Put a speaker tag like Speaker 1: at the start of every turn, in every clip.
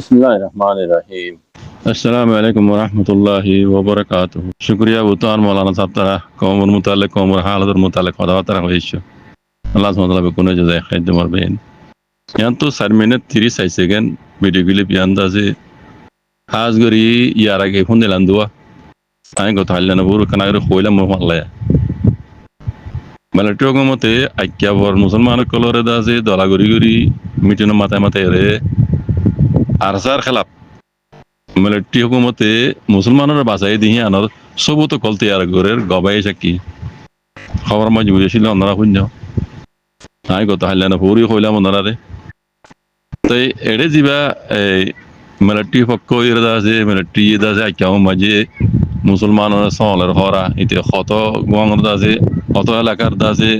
Speaker 1: बिस्मिल्लाहिर्रहमानिर्रहीम। अस्सलामु अलैकुम वरहमतुल्लाहि वबरकातुहू। शुक्रिया बुतान मौलाना साहब तारा कौमर मुतालिक कौमर हालदर मुतालिक खदा तारा होइशो। अल्लाह सुब्हानहु व तआला बेकुने जजाय खैर दमर बेन। यान तो सरमिने 30 सेकंड वीडियो क्लिप यानदा से हाजगरी यारा के फुंदे लंदुआ आय गो थाल्लाना बुर कनागरे खोइला मोहल्ला Malatio mate aikya bor musulman kolore da se dola guri guri mitino mata mate re arsar khalap malatio mate musulmanor basai dihi anor sobu to kolte yar gorer gobai shaki khabar ma juri shil onara hunjo ay go tahlana puri khoila monara re tai ede jiba malatio fakko irada se malatio da se aikya maje মুসলমানের সহলের হরা এতে কত গোয়াঙ্গর দাসে কত এলাকার দাসে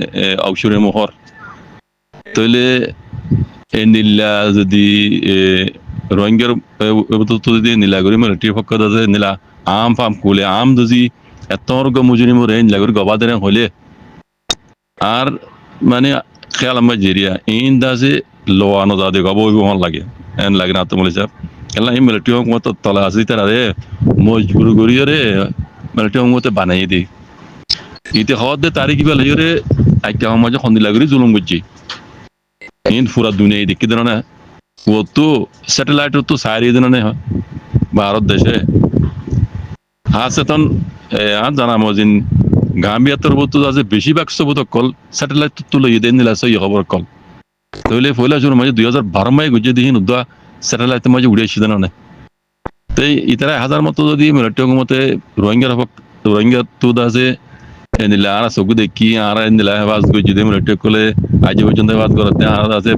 Speaker 1: অবসরে মোহর তইলে এ নীলা যদি রোহিঙ্গার যদি নীলা করি মানে টি পক্ষ দাসে নীলা আম ফাম কুলে আম যদি এত মুজুরি মরে নীলা করি গবাদের হলে আর মানে খেয়াল আমার জেরিয়া ইন দাসে লোয়ানো দাদে গব লাগে এন লাগে না তো বলে চাপ এলা এই মিলিটারি হকমত তলা আছে তারা রে মজবুর করিয়ে রে মিলিটারি হকমত বানাই দি ইতে হদ দে তারিখ বেলা রে আইকা সমাজ খন্দি লাগরি জুলুম করছি ইন পুরা দুনিয়া দেখি দেন না ও তো স্যাটেলাইট তো সারি দেন না ভারত দেশে হাসেতন জানা মজিন গাম্বিয়াতর বস্তু আছে বেশিরভাগ সবত কল স্যাটেলাইট তুলে দেন নিলা সই খবর কল তাহলে পয়লা শুরু মাঝে 2012 মাই গুজে দিহিন উদ্দা স্যাটেলাইট মাঝে উড়িয়েছি দেন না তাই ইতারা হাজার মতো যদি মিলিটারি মতে রোহিঙ্গা তো আছে নিলা আর সগু দেখি আর নিলা বাস গুজে দে মিলিটারি কোলে আজ পর্যন্ত বাস করতে আর আছে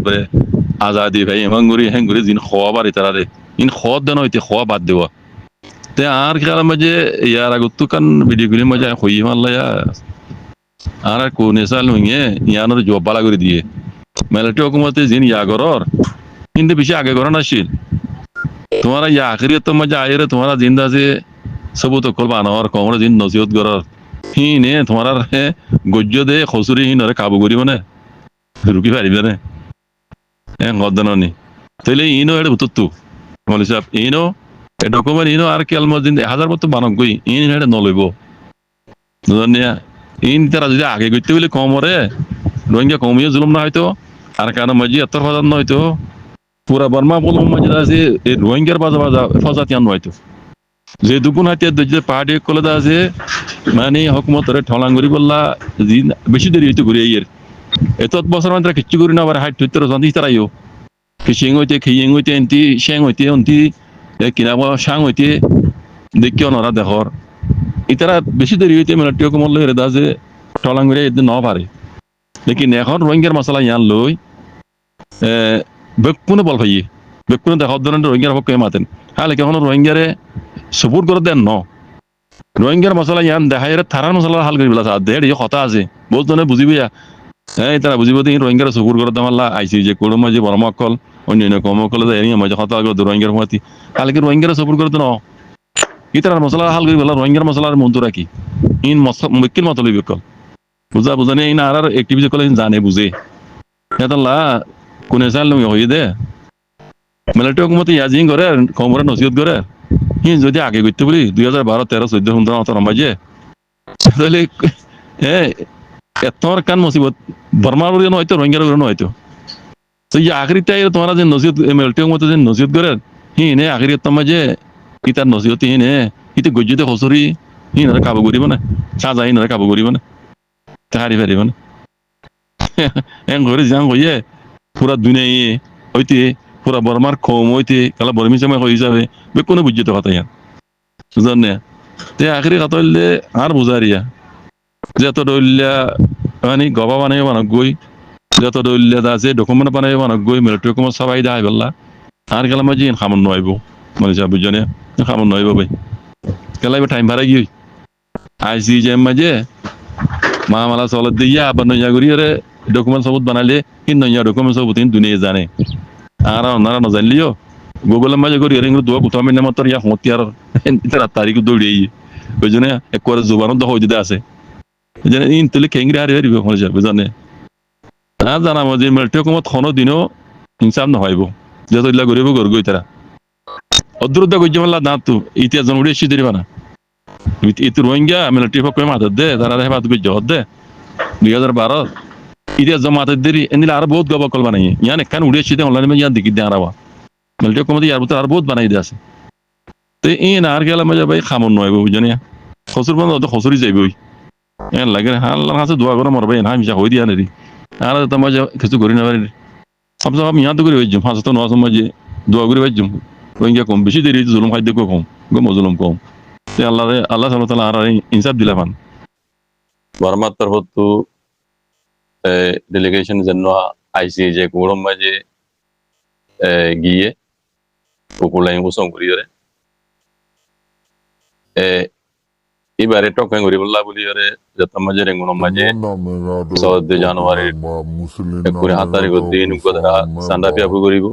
Speaker 1: আজাদি ভাই এমঙ্গুরি হেঙ্গুরি জিন খোয়াবার ইতারা রে ইন খোদ দেন হইতে খোয়া বাদ দেওয়া তে আর খেলা মাঝে ইয়ার আগত কান ভিডিও গুলি মাঝে হই মাল্লা আর কোনে সাল হইয়ে ইয়ানোর জব বালা করে দিয়ে মিলিটারি হুকুমতে জিন ইয়াগরর কিন্তু বেশি আগে করন আসিল তোমারা ইয়া আখিরিয়ত মজা আইরে তোমারা জিন্দা যে সবুত কল বানর কমর জিন নসিহত গরর হিনে তোমার গজ্য দে খসুরি হিনরে কাবু করি মানে রুকি পারিবে না গদননি তাইলে ইনো এড বুততু মলি সাহেব ইনো এ ডকুমেন্ট ইনো আর কেল মজিন 1000 মত বানক গই ইন হেড নলইব দুনিয়া ইন তারা যদি আগে গইতে বলে কমরে রোহিঙ্গা কমিয়ে জুলুম না হয়তো আর কারণ মজি এত ফজাত না হয়তো পুরা বর্মা বলুম মজা আছে এই রোহিঙ্গার বাজা ফজাতিয়ান হয়তো যে দুগুণ হাতিয়ার যে পাহাড়ি কলে আছে মানে হকুমতরে ঠলাঙ্গুরি বললা বেশি দেরি হইতে ঘুরে ইয়ের এত বছর মানে কিচ্ছু করি না আবার হাইট হইতে জানি তারাইও কিসিং হইতে খিয়েং হইতে এনতি শ্যাং হইতে অন্তি কিনাবা সাং হইতে দেখিও নরা দেখর ইতারা বেশি দেরি হইতে মিলিটারি হুকুমত লই রেদা যে ঠলাঙ্গুরি এদিন ন পারে লেকিন এখন রোহিঙ্গার মশলা ইয়ান লই বেকুনে বল ভাইয়ে বেকুনে দেখার ধরনের রোহিঙ্গার পক্ষে মাতেন হ্যাঁ এখন রোহিঙ্গারে সপোর্ট করে দেন ন রোহিঙ্গার মশলা ইয়ান দেখাই থারার মশলা হাল করি বেলা দেড় ইয়ে কথা আছে বলতো না বুঝিবি হ্যাঁ তারা বুঝিব রোহিঙ্গার সপোর্ট করে দেওয়াল্লা আইসি যে কোনো মাঝে বড় মকল অন্য কমকল মাঝে কথা করতো রোহিঙ্গার মাতি কালকে রোহিঙ্গার সপোর্ট করতো ন ইতার মশলা হাল করি বেলা রোহিঙ্গার মশলার মন্তু রাখি ইন মুকিল মতলই বেকল বুঝা নেই ইন আর একটিভিটি করলে জানে বুঝে হেতাল্লা কোনে চাল তুমি হয়ে দে মিলিটারি হুকুমতে ইয়াজিং করে কমরে নসিহত করে হি যদি আগে করতে বলি 2012 13 14 15 অত মাঝে তাহলে এতর কান মুসিবত বর্মার বলে হয়তো রোহিঙ্গার বলে হয়তো তো এই আখরিতে তোমরা যে নসিহত মিলিটারি হুকুমতে যে নসিহত করে হি নে আখরিত মাঝে ইতার নসিহত হি নে ইতে গজ্জতে খসরি হি না কাবু করিব না সাজা হি না কাবু করিব না তাহারি পারিব না এন ঘরে যাং হইয়ে পুরা দুনিয়া হইতে পুরা বর্মার কম হইতে কালা বর্মি সময় হয়ে যাবে বে কোনো বুঝতে কথা ইয়ান বুঝলেন না তে আখরি কথা হইলে আর বুঝারিয়া যত দলিয়া মানে গবা বানাই বানক গই যত দলিয়া আছে ডকুমেন্ট বানাই বানক গই মিলিটারি হুকুমত সবাই দেয় বললা আর গেলাম যে খামন নইব মানে যা বুঝনে খামন নইব ভাই গেলাই টাইম ভাড়া গই আইসি যে মাঝে মামালা চলত দিয়া আবার নইয়া করিয়ে ডকুমেন্ট সবুত বানালে কিন্তু নইয়া ডকুমেন্ট সবুত দুনিয়া জানে আর ওনারা নজানলিও গুগলের মাঝে করি এর দোয়া কোথাও আমি নামাতর ইয়া হতি আর তারা তারিখ দৌড়িয়ে বুঝনে এক করে জোবানো তো হয়ে যেতে আছে যেন ইন তুলে খেঙ্গি হারি হারিব হয়ে যাবে বুঝনে না জানা যে মিলিটারি হুকুমত কোনো দিনও ইনসাফ নহইব যত ইল্লা করিব গরগই তারা অদ্রুদ্ধ গজ্জমাল্লা দাঁত তো ইতিহাস জন উড়ে এসে দিবা না itu Rohingya military pokoknya mata deh, darah hebat gue jawab deh. 2012 ইতিহাস জমা দেরি এনিলে আর বহুত গবা কল বানাই ইয়ান একখান উড়ে ছিতে অনলাইনে মে ইয়ান দিকি দেন রাওয়া মিলিটারি কমিটি ইয়ার ভিতর আর বহুত বানাই দিয়েছে তো এই না আর গেলা মজা ভাই খামন নয় বুঝনি খসুর বন্ধ তো খসুরি যাইবে ওই এন লাগে আল্লাহর কাছে দোয়া করে মরবে না আমি যা হই দিয়া নেরি আর তো মজা কিছু করি না পারি সবসময় আমি ইয়ান তো করে হইজুম হাসত নয় সময় যে দোয়া করে হইজুম রোহিঙ্গা কম বেশি দেরি জুলুম খাদ্য কম গো মজলুম কম তো আল্লাহ আল্লাহ সাল্লাল্লাহু তাআলা আর ইনসাফ দিলাম বর্মার তরফ তো delegation জন্য ICJ কোরম মাঝে গিয়ে উপলাই উসং করিরে এবারে টকাং করি বললা বলিরে যত মাঝে রেঙ্গুন মাঝে 14 জানুয়ারি 27 তারিখ দিন গদরা সান্ডাপিয়া করিব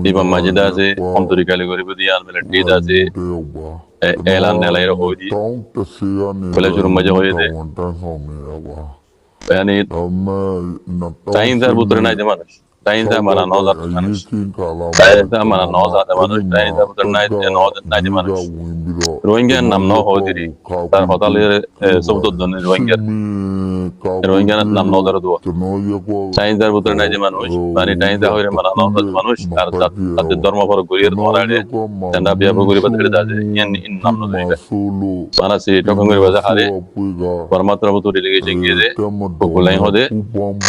Speaker 1: ইবা মাঝে দাসে অন্তরিকালে করিব দিয়ান মিলিটারি দাসে এলান নেলাইর হইদি বলে শুরু মাঝে হইদে yani tayin dar putra nai de manus tayin dar mana nozar manus tayin dar mana nozar de manus tayin dar putra nai de manus Rohingya nam no hodiri tar hotale sobdo donne Rohingya nam no dar do tayin dar putra nai de manus mani tayin dar hoire mana nozar manus ar tat dharma por gurir dorade tanda biya por gurir badre dade yan in nam no dai mana se tokangori baza hare parmatra butu delegation gide Kukulai hode,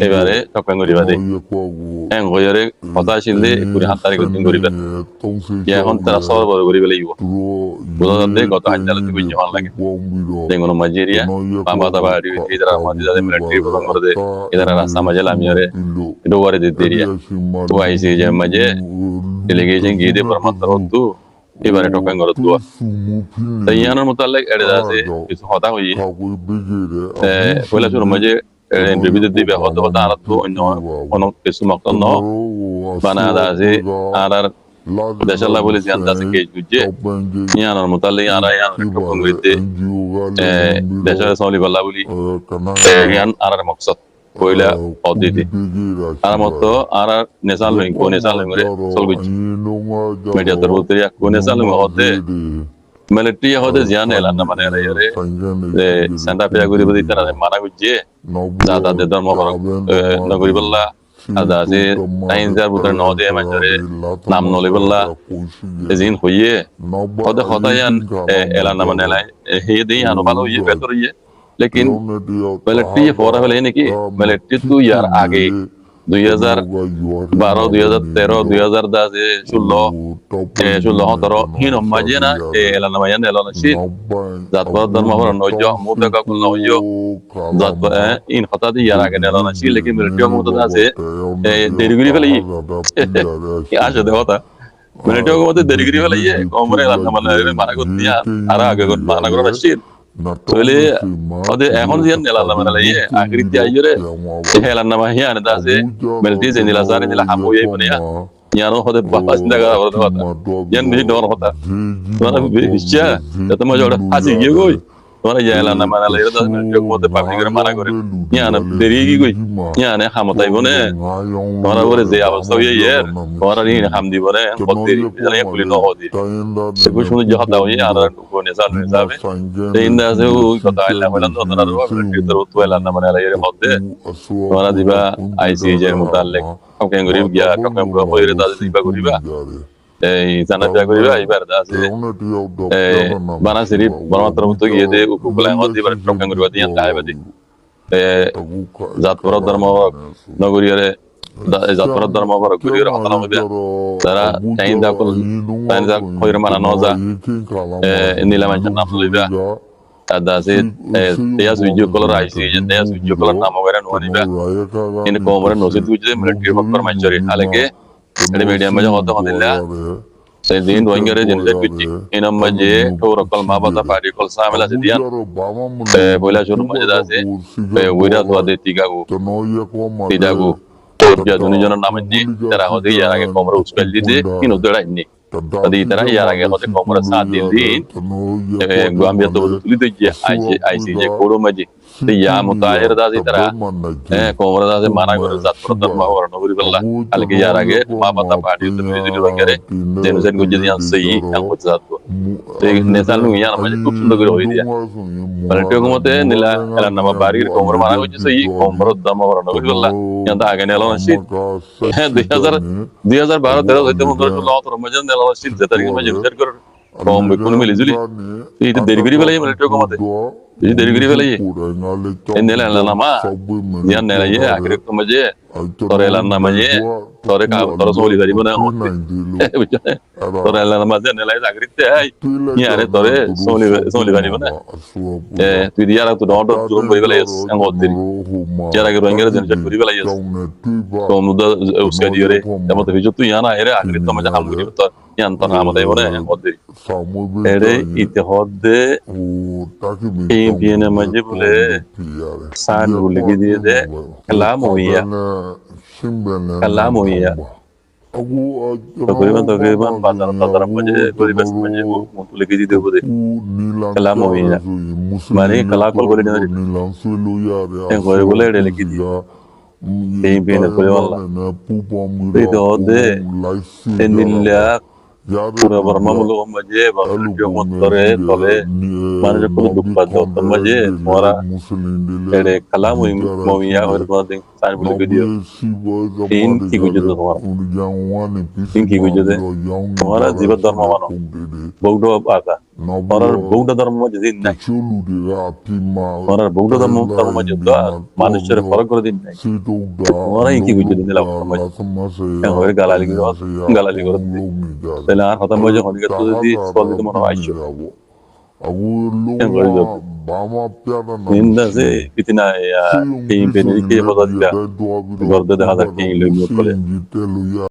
Speaker 1: ebare tokangori bade. Eng goyore hota shilde kuri hatari gutin gori bade. Ya hon tara sawar bor gori bale yuwa. Budo dade goto hajjala tibu jaman lage. Dengono Nigeria, Pambata bari idara madida de military bangor de idara rasa majala amiyore ido ware de teriya. To ICJ maje delegation gide parmatra hotu ebare tokangoro tuwa. Tayanar mutallak edase kisu hota hoyi. Wala shuru maje Individu di bawah tu ada tu ono kesu maktan no mana ada si ada desala polisi anda si kejuje ni anak mutali ada yang rekam gitu desala soli bala buli yang ada maksud koila auditi ada moto ada nesal link ko nesal link re solguj media terbukti ya ko nesal link hote military hote zian elan na mana re Santa Fe guri budi tarah mana guje zada de dharma por nagori balla ada se tayin jar putra no de manjare nam no le balla ezin hoye hoda hoda yan elan na mana lai he de yan balo ye betor ye lekin military fora hole ne ki military tu yar aage 2012 2013 2010 ষোলো সতেরো হিন মাঝে না Elana মাঝে Elana শীত জাতপর ধর্ম হরণ নজ্য মুদা কাকুল নজ্য জাতপর ইন হতা দিয়ে ইয়ার আগে এলানা শীত লেকিন মিলিটারি মুদা আছে দেরিগিরি ফেলে আসে দে হতা মিলিটারি মধ্যে দেরিগিরি ফেলে কমরে এলানা মানে মারা করতে আর আগে মানা করার শীত Soalnya, ada ehon sih yang nelan mana lagi, akhirnya dia aja helan nama hiya ane dasi, melati jenila sari nila hamu ya ibu ya, nyano hode bahas ndaga orang hota, yang ni dor hota, mana bisnya, jatuh macam orang asing ya gue, mana helan nama mana lagi dasi melati aku mode public mana gue, nyana deri gue, nyana hamu tai bone, mana boleh zia apa so ya, mana ini ham di bone, hot deri, misalnya yang kulit no hodi, sekarang cuma jahat tahu ya, ada gue nesal, Indah sih, kota Allah malam tu orang luar berkita rutu elan nama nela ini hote, mana tiba ICJ mutalek, kau yang gurib dia, kau yang gurib boleh dah tiba guriba, sana tiba guriba, ibarat dah sih, mana sih, mana terus tu dia deh, uku pulang hote ibarat kau yang guriba dia dah ibarat, zat perat dharma naguri ada, zat perat dharma orang guri orang hote nama dia, cara kain dah kau yang mana noza, inilah macam nama lebih. Ada sih, dia video call ICJ, dia video call nama orang luar ini, ini komoran nusit tujuh military faktor mencuri, alangkah, ada media macam hotel hotelnya, saya diin Rohingya jenis kucing, ini macam orang kalau mabata party call sama lah sedian, boleh suruh macam dah sih, wirat wade tiga gu, kerja dunia jono namanya, cara hotel ya lagi komoran uspel di ini udah ini. Tadi terang ya lagi hotel komoran saat ini, gua ambil tu itu je ICJ korum aja, ya mutahir da zitara komra da mana gore zat pradhan ma warna guri balla alge yar age ma bata party to nizili bangare den zen gujje yan sayi an ko zat ko te nesal nu yan ma खूब सुंदर करे होई दिया पलटे को मते निला एला नमा बारीर कोमर मारा गujje sayi komra da ma warna guri balla yan da age nelo shit 2012 হইতে মন করে লত রমজান নেলা শীত যে তারিখে মাঝে বিচার করে কম বেকুন মিলিজুলি এই দেরি করি বেলাই পলটে को मते ये देरी करी वाला ये नेला लाना मा यार नेला ये आखिर तो मुझे तोरे लाना मुझे तोरे का तोरे सोली करी बना तोरे लाना मुझे नेला ये आखिर ते है ये अरे तोरे सोली करी बना तू दिया रहा तू डॉट जोन कोई वाला ये अंगोट देरी यार अगर रोएंगे तो जनचट कोई वाला ये तो मुद्दा उसका दियो रे जब तो फिर तू यहाँ ना आए रे आखिर तो मुझे हम करी तो यहाँ तो नाम दे बोले अंगोट देरी अरे इतिहाद दे viene majibule san uligi de kalamu ya takriban bazar maje kori bas maje uligi de bode kalamu ya mane kala kol gori de kori gole de ligi de viene kori walla itu de enilla पूरा वर्मा मुलो मजे बाबू जो मतरे तले माने को दुप्पा दो तो मजे मोरा एडे कला मोविया और को दिन सान बुल के दियो तीन की गुजो तो तीन की गुजो दे मोरा जीव धर्म मानो बौद्ध आता और बौद्ध धर्म मजे दिन नहीं और बौद्ध धर्म मजे तो मनुष्य रे फरक कर दिन नहीं मोरा की गुजो दिन ला मजे और गालाली को पहले आर खत्म हो जाए होने के तो दी सॉल्व तो मनो आइयो इंदा से कितना या कहीं पे नहीं के पता दिया गर्द दे हाथ कहीं लोग बोले